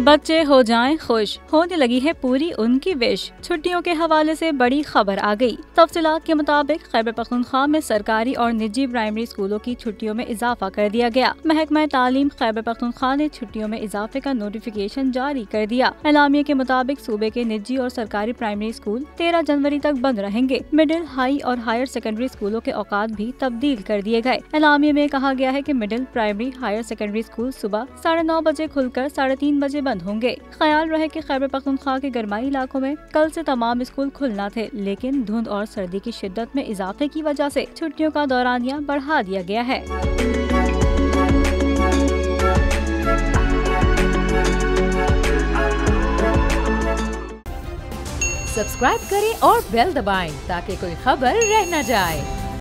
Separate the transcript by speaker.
Speaker 1: बच्चे हो जाएं खुश, होने लगी है पूरी उनकी विश। छुट्टियों के हवाले से बड़ी खबर आ गई। तफसीलात के मुताबिक खैबर पख्तूनख्वा में सरकारी और निजी प्राइमरी स्कूलों की छुट्टियों में इजाफा कर दिया गया। महकमा तालीम खैबर पख्तूनख्वा ने छुट्टियों में इजाफे का नोटिफिकेशन जारी कर दिया। एलामिया के मुताबिक सूबे के निजी और सरकारी प्राइमरी स्कूल 13 जनवरी तक बंद रहेंगे। मिडिल, हाई और हायर सेकेंडरी स्कूलों के औकात भी तब्दील कर दिए गए। एलामिया में कहा गया है कि middle, primary, higher secondary school सुबह 9:30 बजे खुलकर 3:30 बजे बंद होंगे। ख्याल रहे कि खैबर पख्तूनख्वा के गरमाई इलाकों में कल से तमाम स्कूल खुलना थे, लेकिन धुंध और सर्दी की शिद्दत में इजाफे की वजह से छुट्टियों का दौरानिया बढ़ा दिया गया है।
Speaker 2: सब्सक्राइब करें और बेल दबाएं ताकि कोई खबर रह न जाए।